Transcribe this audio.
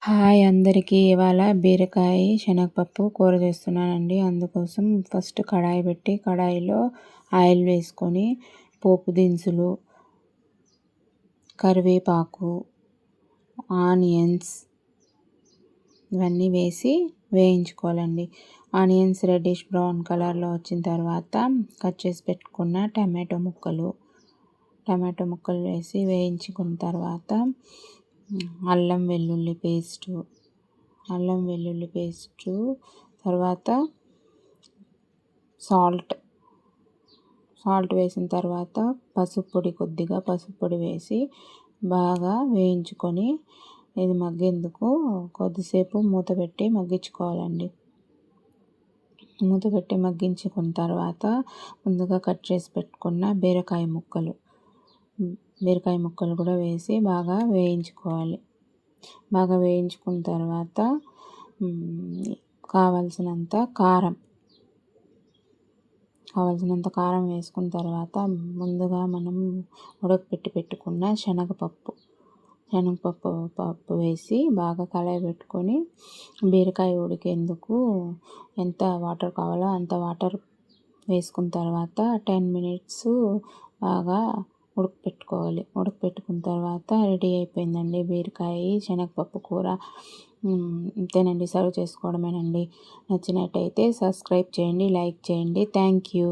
Hi అందరికీ! ఇవాళ బీరకాయ, శనగపప్పు కూర చేస్తున్నానండి. అందుకోసం ఫస్ట్ కడాయి పెట్టి కడాయిలో ఆయిల్ వేసుకొని పోపు దినుసులు, కరివేపాకు, ఆనియన్స్ ఇవన్నీ వేసి వేయించుకోవాలండి. ఆనియన్స్ రెడ్డిష్ బ్రౌన్ కలర్లో వచ్చిన తర్వాత కట్ చేసి పెట్టుకున్న టమాటో ముక్కలు వేసి వేయించుకున్న తర్వాత అల్లం వెల్లుల్లి పేస్టు తర్వాత సాల్ట్ వేసిన తర్వాత కొద్దిగా పసుపు పొడి వేసి బాగా వేయించుకొని ఇది మగ్గేందుకు కొద్దిసేపు మూత పెట్టి మగ్గించుకోవాలండి. మూత పెట్టి మగ్గించుకున్న తర్వాత ముందుగా కట్ చేసి పెట్టుకున్న బీరకాయ ముక్కలు కూడా వేసి బాగా వేయించుకోవాలి. బాగా వేయించుకున్న తర్వాత కావలసినంత కారం వేసుకున్న తర్వాత ముందుగా మనం ఉడకపెట్టి పెట్టుకున్న శనగపప్పు వేసి బాగా కలయి పెట్టుకొని బీరకాయ ఉడికేందుకు ఎంత వాటర్ కావాలో అంత వాటర్ వేసుకున్న తర్వాత 10 మినిట్స్ బాగా ఉడకపెట్టుకున్న తర్వాత రెడీ అయిపోయిందండి బీరకాయ శనగపప్పు కూర. ఇంతేనండి, సర్వ్ చేసుకోవడమేనండి. నచ్చినట్టయితే సబ్స్క్రైబ్ చేయండి, లైక్ చేయండి. Thank you.